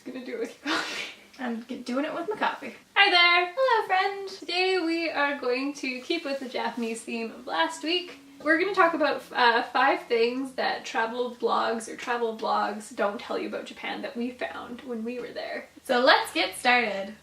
gonna do it with your coffee. I'm doing it with my coffee. Hi there! Hello, friend! Today we are going to keep with the Japanese theme of last week. We're going to talk about 5 things that travel blogs don't tell you about Japan that we found when we were there. So let's get started.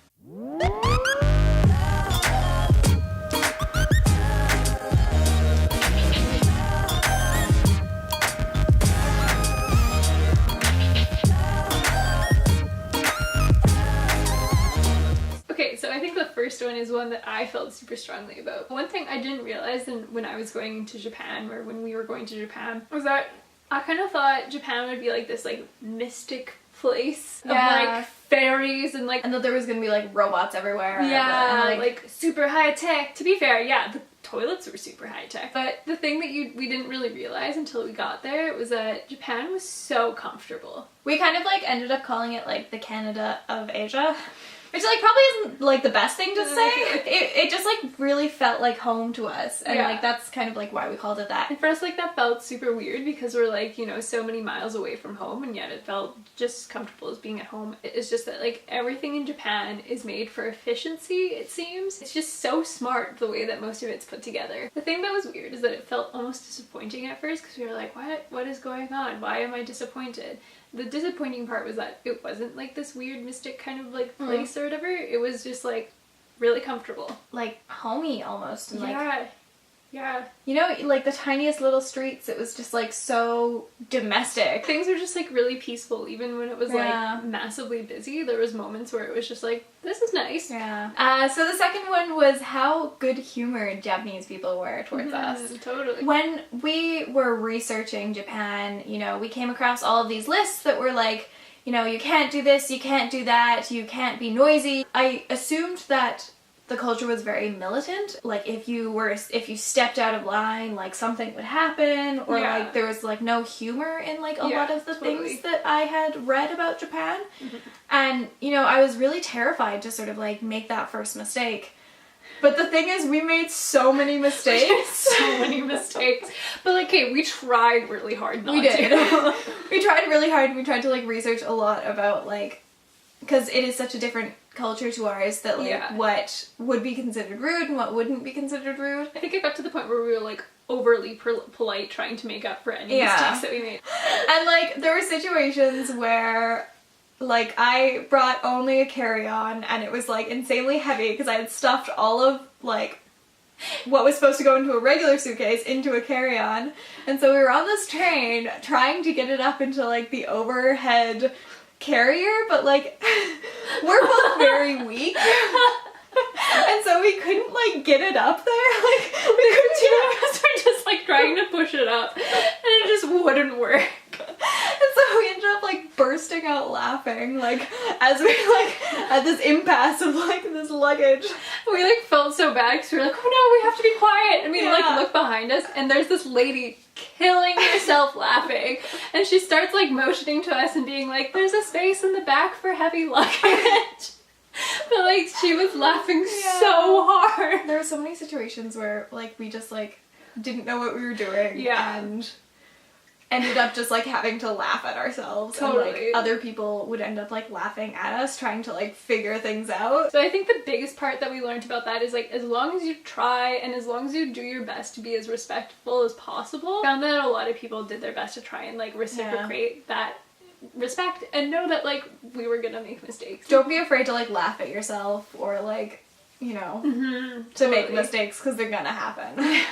Okay, so I think the first one is one that I felt super strongly about. One thing I didn't realize when I was going to Japan, or when we were going to Japan, was that I kind of thought Japan would be like this like mystic place of like fairies and like... And that there was gonna be like robots everywhere. Yeah, and like super high tech. To be fair, yeah, the toilets were super high tech. But the thing that we didn't really realize until we got there was that Japan was so comfortable. We kind of like ended up calling it like the Canada of Asia. Which like probably isn't like the best thing to say. It just like really felt like home to us, and like that's kind of like why we called it that. And for us, like that felt super weird because we're like, you know, so many miles away from home, and yet it felt just as comfortable as being at home. It's just that like everything in Japan is made for efficiency, it seems. It's just so smart the way that most of it's put together. The thing that was weird is that it felt almost disappointing at first because we were like, what is going on? Why am I disappointed? The disappointing part was that it wasn't like this weird mystic kind of like place or whatever. It was just like really comfortable. Like homey almost. And yeah. You know, like the tiniest little streets, it was just like so domestic. Things were just like really peaceful even when it was like massively busy. There was moments where it was just like, this is nice. Yeah. So the second one was how good humored Japanese people were towards us. Totally. When we were researching Japan, you know, we came across all of these lists that were like, you know, you can't do this, you can't do that, you can't be noisy. I assumed that the culture was very militant. Like if you stepped out of line, like something would happen, or like there was like no humor in like a lot of the things that I had read about Japan. And you know, I was really terrified to sort of like make that first mistake. But the thing is, we made so many mistakes. But like, okay, we tried really hard not to. We did. We tried really hard. We tried to like research a lot about like, because it is such a different culture to ours that like what would be considered rude and what wouldn't be considered rude. I think it got to the point where we were like overly polite trying to make up for any mistakes that we made. And like there were situations where like I brought only a carry-on and it was like insanely heavy because I had stuffed all of like what was supposed to go into a regular suitcase into a carry-on, and so we were on this train trying to get it up into like the overhead carrier, but like we're both very weak. And so we couldn't like get it up there. Like we couldn't do it because we're just like trying to push it up and it just wouldn't work. And so we ended up like bursting out laughing like as we like had this impasse of like this luggage. We like felt so bad because we were like, oh no, we have to be quiet, and we like look behind us and there's this lady killing herself laughing, and she starts like motioning to us and being like, there's a space in the back for heavy luggage. But like she was laughing so hard. There were so many situations where like we just like didn't know what we were doing and ended up just like having to laugh at ourselves. Totally. And like other people would end up like laughing at us trying to like figure things out. So I think the biggest part that we learned about that is like, as long as you try and as long as you do your best to be as respectful as possible, I found that a lot of people did their best to try and like reciprocate that respect and know that like we were gonna make mistakes. Don't be afraid to like laugh at yourself or like, you know, to make mistakes, because they're gonna happen.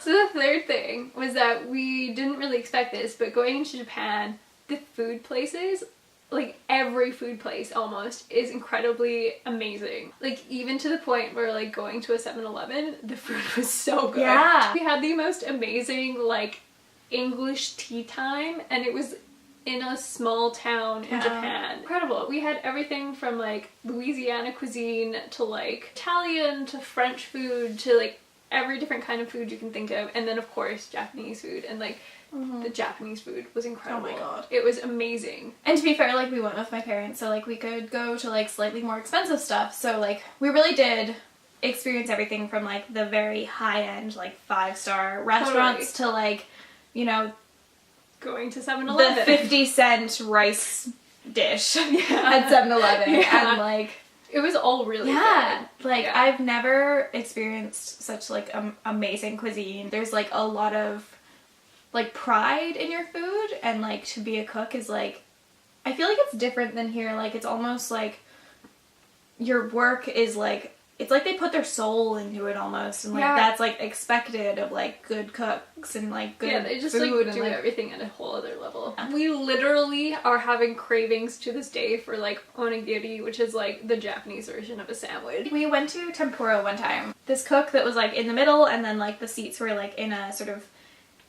So the third thing was that we didn't really expect this, but going into Japan, the food places, like every food place almost, is incredibly amazing. Like even to the point where like going to a 7-Eleven, the food was so good. Yeah. We had the most amazing like English tea time, and it was in a small town in Japan. Incredible. We had everything from like Louisiana cuisine to like Italian to French food to like every different kind of food you can think of, and then of course Japanese food, and like the Japanese food was incredible. Oh my god. It was amazing. And to be fair, like we went with my parents, so like we could go to like slightly more expensive stuff, so like we really did experience everything from like the very high-end like 5-star restaurants to like, you know, going to 7-Eleven. The 50-cent rice dish at 7-Eleven. And like, it was all really good. Like I've never experienced such like amazing cuisine. There's like a lot of like pride in your food, and like to be a cook is like, I feel like it's different than here. Like it's almost like your work is like, it's like they put their soul into it almost, and like that's like expected of like good cooks and like good they just food like do and, like, everything at a whole other level. We literally are having cravings to this day for like onigiri, which is like the Japanese version of a sandwich. We went to tempura one time. This cook that was like in the middle, and then like the seats were like in a sort of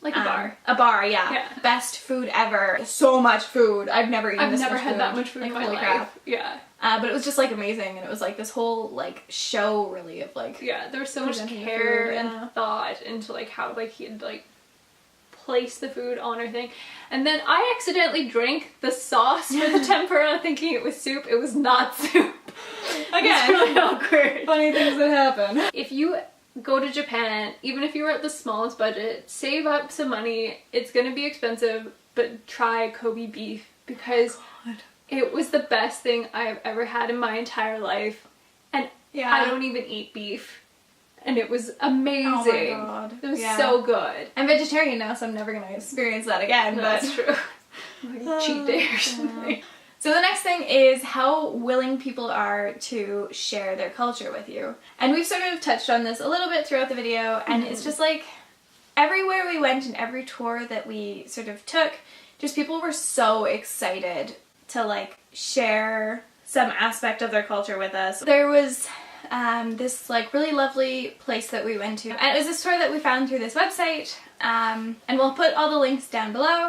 like a bar. A bar, yeah. Best food ever. So much food. I've never eaten this much food. I've never had that much food in my life. Crap. Yeah. But it was just like amazing, and it was like this whole like show really of like there was so much care and thought into like how like he had like placed the food on our thing, and then I accidentally drank the sauce for the tempura thinking it was soup. It was not soup. Again, it's really awkward. Funny things that happen. If you go to Japan, even if you were at the smallest budget, save up some money. It's gonna be expensive, but try Kobe beef, because it was the best thing I've ever had in my entire life. And I don't even eat beef. And it was amazing. Oh my god. It was so good. I'm vegetarian now, so I'm never gonna experience that again. No, but that's true. Like a cheat day or something. So the next thing is how willing people are to share their culture with you. And we've sort of touched on this a little bit throughout the video, and it's just like everywhere we went and every tour that we sort of took, just people were so excited to like share some aspect of their culture with us. There was this like really lovely place that we went to, and it was this tour that we found through this website, and we'll put all the links down below.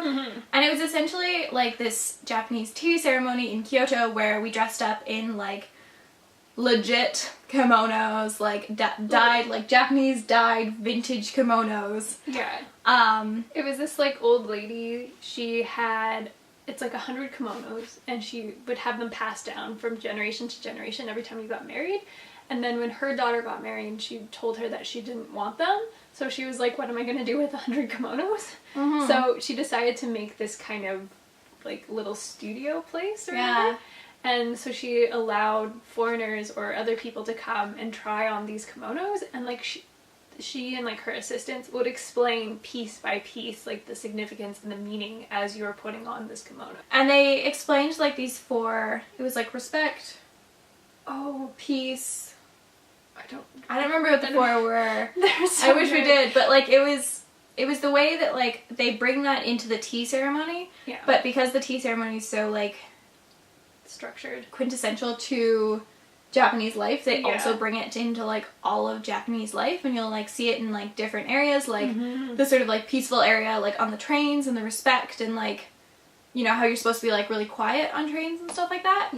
And it was essentially like this Japanese tea ceremony in Kyoto where we dressed up in like legit kimonos, like dyed, like Japanese dyed vintage kimonos. It was this like old lady. She had, it's like 100 kimonos, and she would have them passed down from generation to generation every time you got married. And then when her daughter got married, she told her that she didn't want them. So she was like, what am I going to do with 100 kimonos? So she decided to make this kind of like little studio place or whatever. And so she allowed foreigners or other people to come and try on these kimonos, and like she and like her assistants would explain piece by piece like the significance and the meaning as you were putting on this kimono. And they explained like these 4, it was like respect, peace, I don't remember what the 4 were. I wish we did, but like it was the way that like they bring that into the tea ceremony. But because the tea ceremony is so like structured, quintessential to Japanese life, they also bring it into like all of Japanese life, and you'll like see it in like different areas, like the sort of like peaceful area like on the trains, and the respect, and like, you know, how you're supposed to be like really quiet on trains and stuff like that.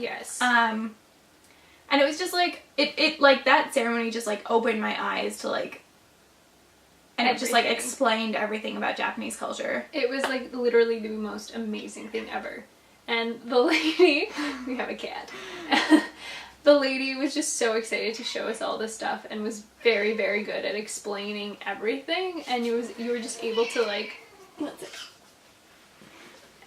And it was just like it like that ceremony just like opened my eyes to like, and it just like explained everything about Japanese culture. It was like literally the most amazing thing ever. And the lady, we have a cat. The lady was just so excited to show us all this stuff, and was very, very good at explaining everything. And you were just able to like, what's it?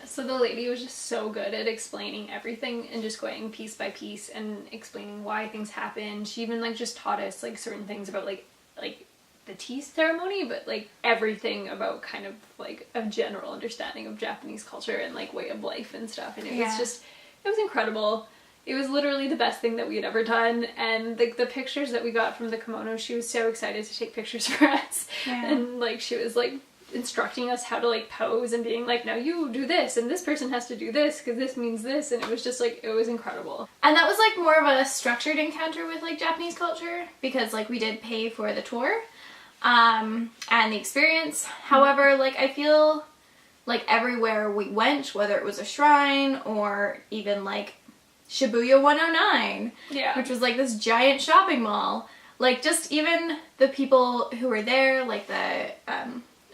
So the lady was just so good at explaining everything and just going piece by piece and explaining why things happen. She even like just taught us like certain things about like the tea ceremony, but like everything about kind of like a general understanding of Japanese culture and like way of life and stuff. And it was just, it was incredible. It was literally the best thing that we had ever done. And like the pictures that we got from the kimono, she was so excited to take pictures for us. And like she was like instructing us how to like pose and being like, now you do this and this person has to do this because this means this. And it was just like, it was incredible. And that was like more of a structured encounter with like Japanese culture, because like we did pay for the tour and the experience. However, like I feel like everywhere we went, whether it was a shrine or even like Shibuya 109, which was like this giant shopping mall, like just even the people who were there, like the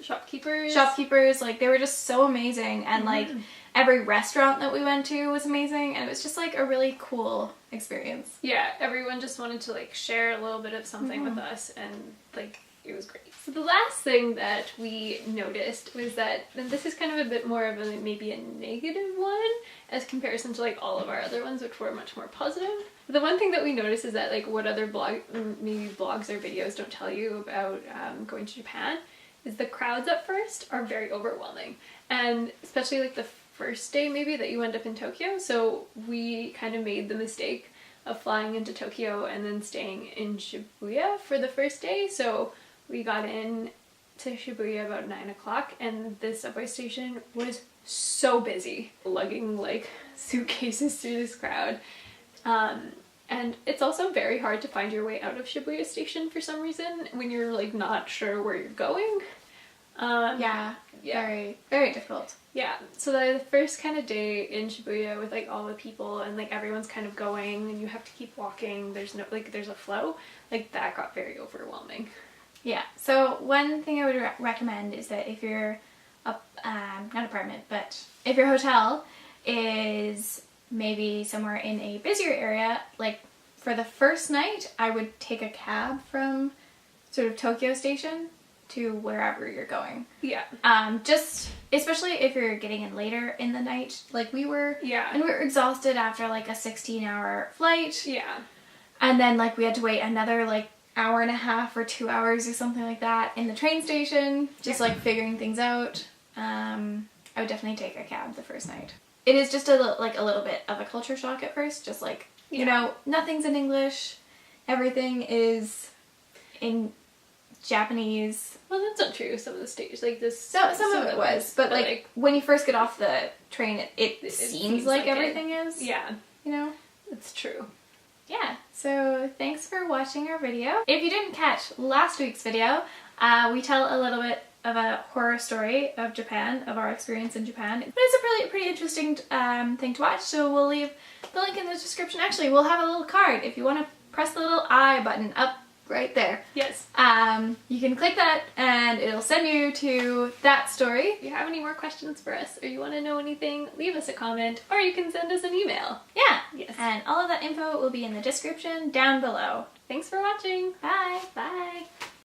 shopkeepers, like they were just so amazing. And like every restaurant that we went to was amazing, and it was just like a really cool experience. Everyone just wanted to like share a little bit of something with us, and like It was great. So the last thing that we noticed was that, and this is kind of a bit more of a maybe a negative one as comparison to like all of our other ones, which were much more positive. The one thing that we noticed is that like what other maybe blogs or videos don't tell you about going to Japan is the crowds at first are very overwhelming, and especially like the first day maybe that you end up in Tokyo. So we kind of made the mistake of flying into Tokyo and then staying in Shibuya for the first day. So we got in to Shibuya about 9 o'clock, and the subway station was so busy, lugging like suitcases through this crowd. And it's also very hard to find your way out of Shibuya station for some reason when you're like not sure where you're going. Yeah, very, very difficult. Yeah, so the first kind of day in Shibuya with like all the people and like everyone's kind of going and you have to keep walking, there's no like there's a flow, like that got very overwhelming. Yeah, so one thing I would recommend is that if your not apartment, but if your hotel is maybe somewhere in a busier area, like for the first night I would take a cab from sort of Tokyo station to wherever you're going. Yeah. Just especially if you're getting in later in the night, like we were. Yeah. And we were exhausted after like a 16-hour flight. Yeah. And then like we had to wait another like hour and a half or 2 hours or something like that in the train station, just like figuring things out. I would definitely take a cab the first night. It is just a little bit of a culture shock at first, just like, you know, nothing's in English, everything is in Japanese. Well, that's not true. Some of the stages, like this. Some of it was, but like when you first get off the train, it seems like everything is. Yeah. You know? It's true. Yeah, so thanks for watching our video. If you didn't catch last week's video, we tell a little bit of a horror story of Japan, of our experience in Japan. But it's a pretty interesting thing to watch, so we'll leave the link in the description. Actually, we'll have a little card if you want to press the little I button up right there. Yes. You can click that and it'll send you to that story. If you have any more questions for us or you want to know anything, leave us a comment or you can send us an email. Yeah. Yes. And all of that info will be in the description down below. Thanks for watching. Bye. Bye.